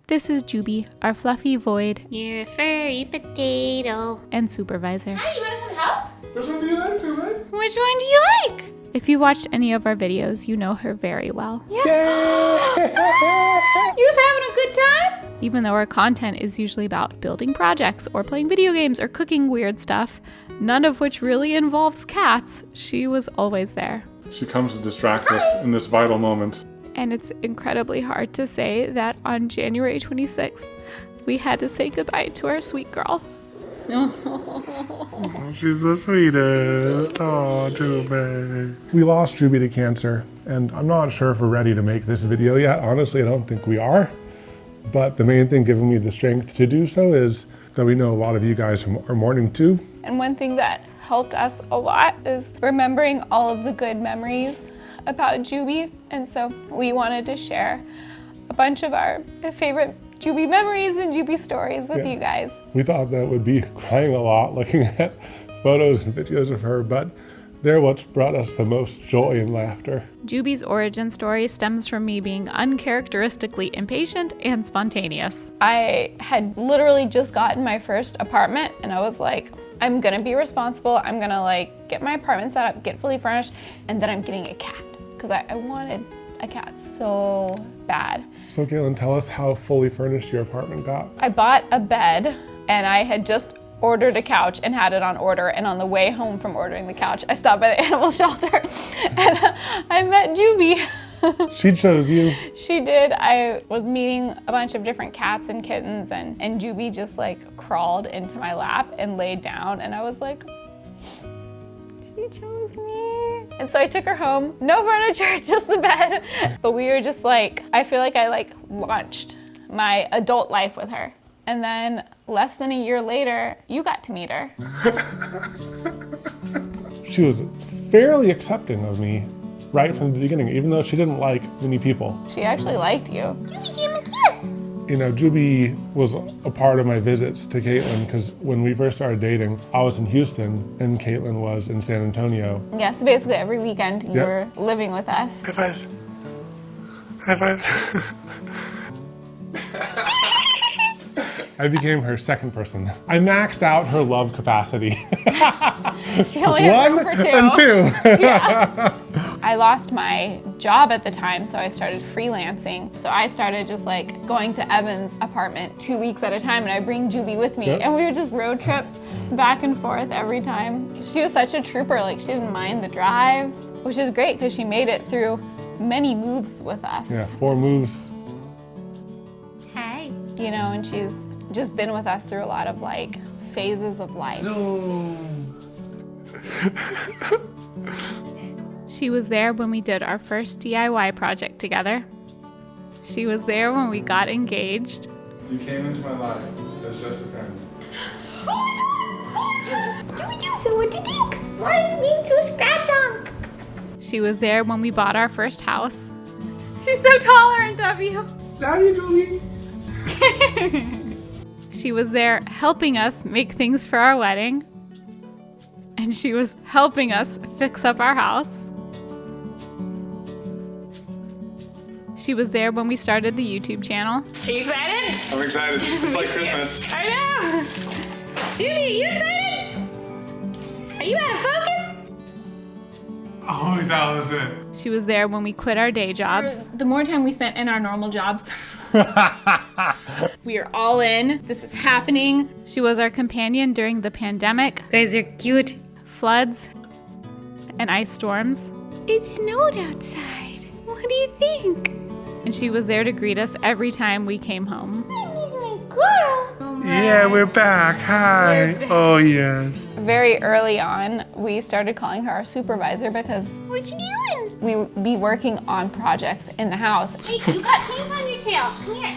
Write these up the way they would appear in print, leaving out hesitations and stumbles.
This is Joobie, our fluffy void. You're a furry potato. And Supurrvisor. Hi, you wanna come help? Which one do you like, Joobie? Which one do you like? If you watched any of our videos, you know her very well. Yeah. You was having a good time? Even though our content is usually about building projects or playing video games or cooking weird stuff, none of which really involves cats, she was always there. She comes to distract us in this vital moment. And it's incredibly hard to say that on January 26th, we had to say goodbye to our sweet girl. Oh, she's the sweetest. Oh, Joobie. We lost Joobie to cancer, and I'm not sure if we're ready to make this video yet. Honestly, I don't think we are. But the main thing giving me the strength to do so is that we know a lot of you guys are mourning too. And one thing that helped us a lot is remembering all of the good memories about Joobie. And so we wanted to share a bunch of our favorite Joobie memories and Joobie stories with you guys. We thought that would be crying a lot looking at photos and videos of her, but they're what's brought us the most joy and laughter. Joobie's origin story stems from me being uncharacteristically impatient and spontaneous. I had literally just gotten my first apartment and I was like, I'm gonna be responsible. I'm gonna get my apartment set up, get fully furnished, and then I'm getting a cat because I wanted a cat so bad. So Katelyn, tell us how fully furnished your apartment got. I bought a bed and I had just ordered a couch and had it on order, and on the way home from ordering the couch, I stopped by the animal shelter and I met Joobie. She chose you. She did. I was meeting a bunch of different cats and kittens, and Joobie just crawled into my lap and laid down, and I was like, she chose me. And so I took her home. No furniture, just the bed. But we were just I feel like I launched my adult life with her. And then less than a year later, you got to meet her. She was fairly accepting of me right from the beginning, even though she didn't like many people. She actually liked you. Joobie, give him a kiss. You know, Joobie was a part of my visits to Katelyn because when we first started dating, I was in Houston and Katelyn was in San Antonio. Yeah, so basically every weekend you were living with us. High five. High five. I became her second person. I maxed out her love capacity. She only had room for two. And two. Yeah. I lost my job at the time, so I started freelancing. So I started just going to Evan's apartment 2 weeks at a time, and I bring Joobie with me, and we would just road trip back and forth every time. She was such a trooper. She didn't mind the drives, which is great because she made it through many moves with us. Yeah, 4 moves. Hi. You know, and she's just been with us through a lot of phases of life. She was there when we did our first DIY project together. She was there when we got engaged. You came into my life as just a friend. Joobie, so what'd you think? Why is it being so scratch on? She was there when we bought our first house. She's so taller in W. Love you, Joobie. She was there helping us make things for our wedding. And she was helping us fix up our house. She was there when we started the YouTube channel. Are you excited? I'm excited. It's like Christmas. I know! Joobie, are you excited? Are you out of focus? Oh, that was it. She was there when we quit our day jobs. The more time we spent in our normal jobs. We are all in. This is happening. She was our companion during the pandemic, Guys are cute. floods, and ice storms. It snowed outside. What do you think? And she was there to greet us every time we came home. I miss my girl. Yeah, we're back. Hi. Oh, yes. Very early on, we started calling her our supervisor because What you doing? we would be working on projects in the house. Hey, you got things on your tail. Come here.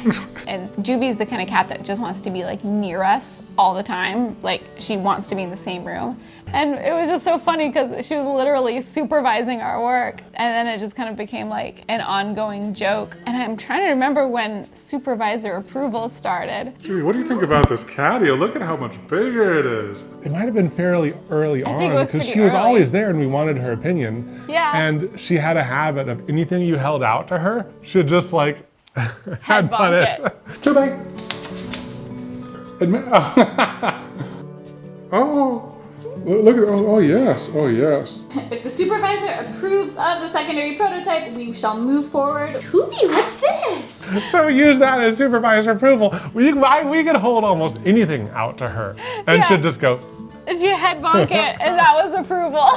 And Joobie's the kind of cat that just wants to be near us all the time. She wants to be in the same room. And it was just so funny because she was literally supervising our work. And then it just kind of became an ongoing joke. And I'm trying to remember when supervisor approval started. Joobie, what do you think about this catio? Look at how much bigger it is. It might have been fairly early on think it was because pretty she was early. always there and we wanted her opinion. Yeah. And she had a habit of anything you held out to her, she'd just Head bonk it. Joobie. Admit. Oh, look at, oh yes, oh yes. If the supervisor approves of the secondary prototype, we shall move forward. Jooby, what's this? So we use that as supervisor approval. We could hold almost anything out to her and she'd just go. She head bonk it, and that was approval.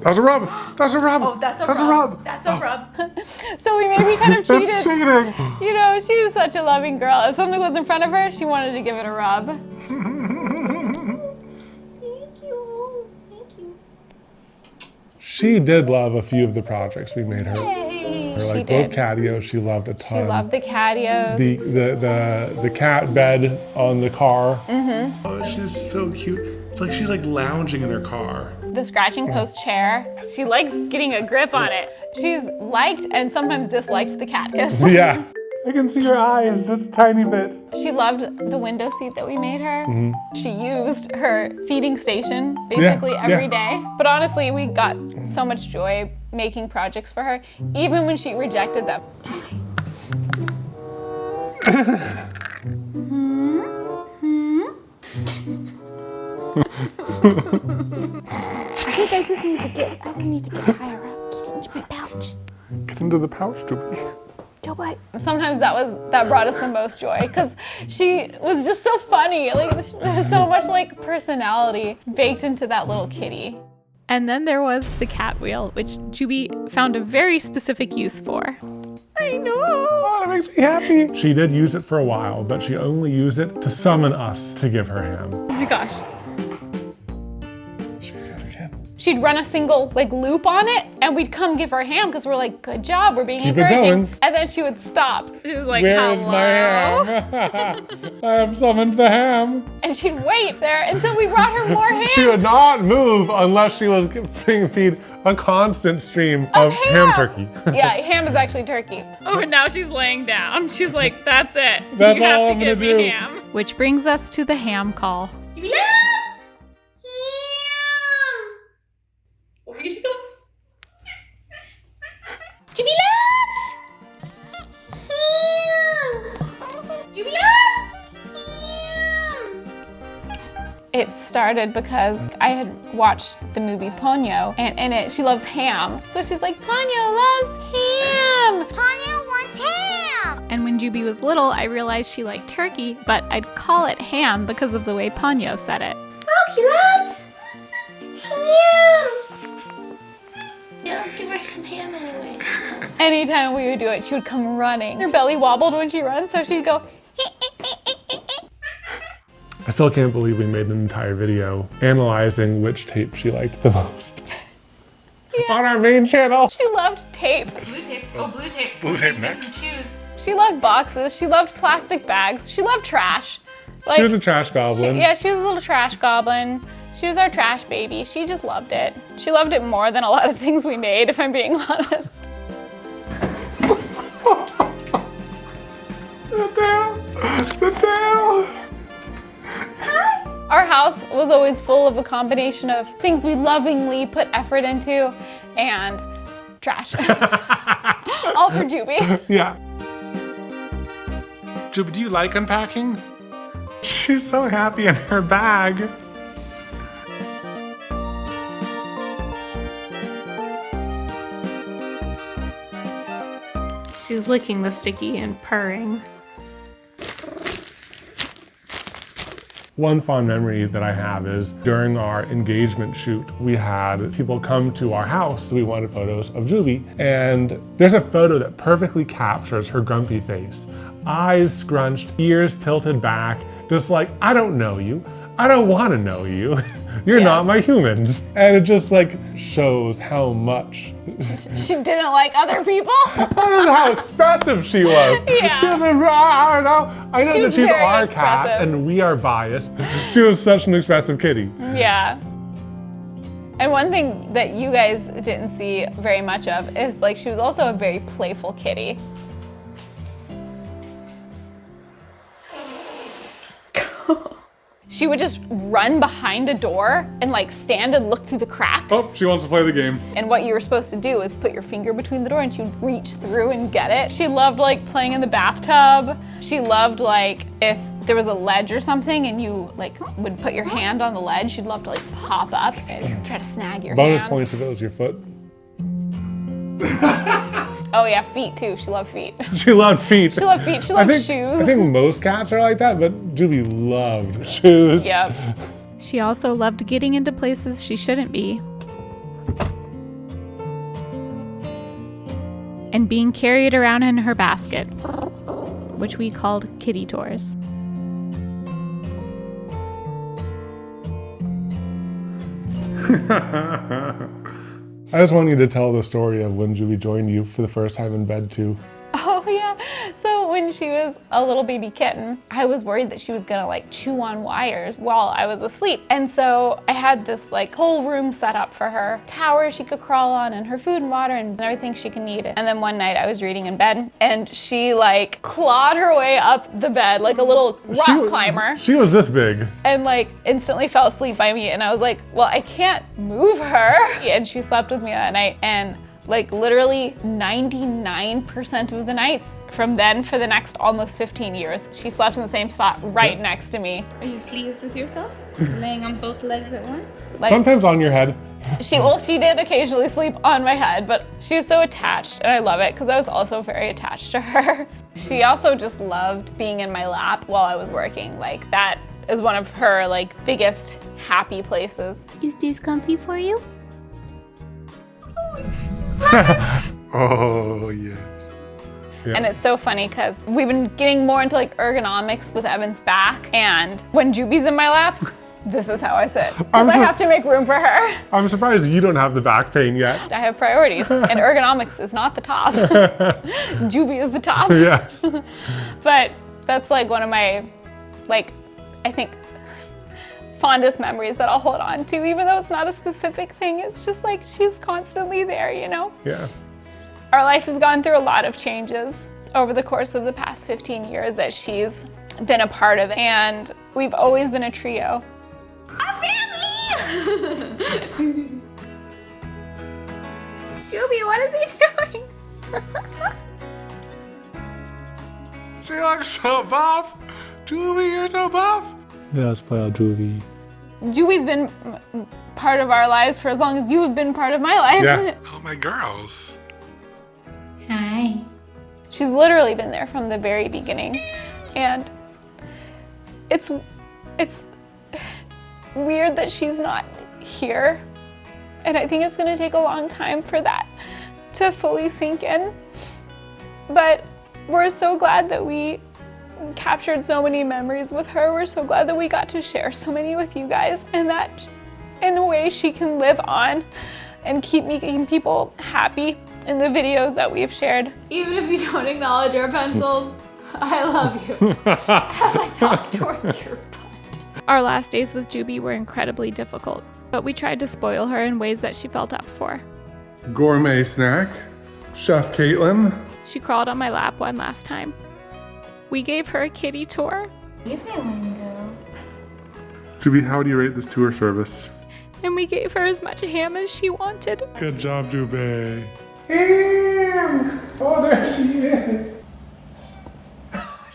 That's a rub. That's a rub. Oh, that's a rub. That's a rub. So we maybe kind of cheated. It's cheating. You know, she was such a loving girl. If something was in front of her, she wanted to give it a rub. Thank you. Thank you. She did love a few of the projects we made her. Hey. Like She both did. catios, she loved a ton. She loved the catios. The cat bed on the car. Oh, she's so cute. It's like she's like lounging in her car. The scratching post chair. She likes getting a grip on it. She's liked and sometimes disliked the cat kiss. Yeah. I can see her eyes just a tiny bit. She loved the window seat that we made her. She used her feeding station basically every day. But honestly, we got so much joy making projects for her, even when she rejected them. I think I just need to get higher up. Get into my pouch. Get into the pouch, Joobie. Joobie. Sometimes that brought us the most joy because she was just so funny. Like there's so much like personality baked into that little kitty. And then there was the cat wheel, which Joobie found a very specific use for. I know. Oh, that makes me happy. She did use it for a while, but she only used it to summon us to give her ham. Oh my gosh. Should we do it again? She'd run a single like loop on it and we'd come give her a ham because we're like, good job, we're being Keep it encouraging. going. And then she would stop. She was like, Where's hello. my ham? I have summoned the ham. And she'd wait there until we brought her more ham. She would not move unless she was being fed a constant stream of ham turkey. Yeah, ham is actually turkey. Oh, and now she's laying down. She's like, that's it. That's you have all to I'm gonna give do. me ham. Which brings us to the ham call. Joobie loves ham. Oh, here she goes. Joobie loves ham. Joobie loves ham. It started because I had watched the movie Ponyo, and in it she loves ham. So she's like, Ponyo loves ham! Ponyo wants ham. And when Joobie was little, I realized she liked turkey, but I'd call it ham because of the way Ponyo said it. Oh, he loves ham. Yeah, give her some ham anyway. Anytime we would do it, she would come running. Her belly wobbled when she runs, so she'd go, I still can't believe we made an entire video analyzing which tape she liked the most. On our main channel. She loved tape. Blue tape. Oh, blue tape. Blue tape Some next. shoes. She loved boxes. She loved plastic bags. She loved trash. Like, She was a trash goblin. she was a little trash goblin. She was our trash baby. She just loved it. She loved it more than a lot of things we made, if I'm being honest. The tail. The tail. Our house was always full of a combination of things we lovingly put effort into and trash. All for Joobie. Yeah. Joobie, do you like unpacking? She's so happy in her bag. She's licking the sticky and purring. One fond memory that I have is during our engagement shoot, we had people come to our house. We wanted photos of Joobie, and there's a photo that perfectly captures her grumpy face. Eyes scrunched, ears tilted back, just like, I don't know you. I don't want to know you. You're not my humans. And it just like shows how much. She didn't like other people. That is how expressive she was. Yeah. She was like, I don't know. I know She that was she's very our expressive. cat and we are biased. She was such an expressive kitty. Yeah. And one thing that you guys didn't see very much of is like she was also a very playful kitty. she would just run behind a door and like stand and look through the crack. Oh, she wants to play the game. And what you were supposed to do is put your finger between the door and she would reach through and get it. She loved like playing in the bathtub. She loved like if there was a ledge or something and you like would put your hand on the ledge, she'd love to like pop up and try to snag your Bonus hand. points if it was your foot. Oh yeah, feet too. She loved feet. She loved feet. She loved feet. She loved shoes. I think most cats are like that, but Joobie loved shoes. Yep. She also loved getting into places she shouldn't be. And being carried around in her basket, which we called kitty tours. I just want you to tell the story of when Joobie joined you for the first time in bed too. Oh yeah. So when she was a little baby kitten, I was worried that she was gonna like chew on wires while I was asleep. And so I had this like whole room set up for her, tower she could crawl on and her food and water and everything she could need. And then one night I was reading in bed and she like clawed her way up the bed like a little rock climber. She was this big. And like instantly fell asleep by me. And I was like, well, I can't move her. And she slept with me that night and like literally 99% of the nights from then for the next almost 15 years, she slept in the same spot right next to me. Are you pleased with yourself? Laying on both legs at once? Like, Sometimes on your head. she did occasionally sleep on my head, but she was so attached and I love it because I was also very attached to her. She also just loved being in my lap while I was working. Like that is one of her like biggest happy places. Is this comfy for you? Oh, yes. Yeah. And it's so funny because we've been getting more into like ergonomics with Evan's back. And when Joobie's in my lap, this is how I sit. Because I have to make room for her. I'm surprised you don't have the back pain yet. I have priorities and ergonomics is not the top. Joobie is the top. Yeah. But that's like one of my, like, I think, fondest memories that I'll hold on to, even though it's not a specific thing. It's just like she's constantly there, you know? Yeah. Our life has gone through a lot of changes over the course of the past 15 years that she's been a part of, and we've always been a trio. A family! Joobie, what is he doing? She looks so buff. Joobie, you're so buff. Yeah, let's play out Joobie. Joobie's been part of our lives for as long as you've been part of my life. Yeah. Oh, my girls. Hi. She's literally been there from the very beginning. And it's weird that she's not here. And I think it's gonna take a long time for that to fully sink in. But we're so glad that we captured so many memories with her. We're so glad that we got to share so many with you guys, and that in a way she can live on and keep making people happy in the videos that we've shared. Even if you don't acknowledge our pencils, I love you as I talk towards your butt. Our last days with Joobie were incredibly difficult, but we tried to spoil her in ways that she felt up for. Gourmet snack. Chef Katelyn. She crawled on my lap one last time. We gave her a kitty tour, Give me one, girl. Joobie, how do you rate this tour service? and we gave her as much ham as she wanted. Good job, Joobie. Ham! Oh, there she is.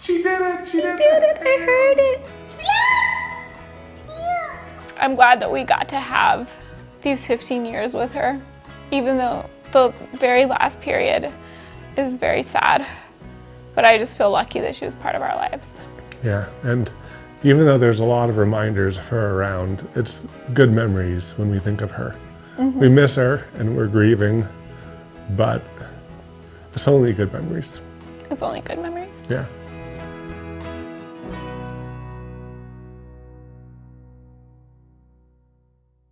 She did it. She did it. I heard it. I'm glad that we got to have these 15 years with her, even though the very last period is very sad. But I just feel lucky that she was part of our lives. Yeah, and even though there's a lot of reminders of her around, it's good memories when we think of her. Mm-hmm. We miss her and we're grieving, but it's only good memories. It's only good memories. Yeah.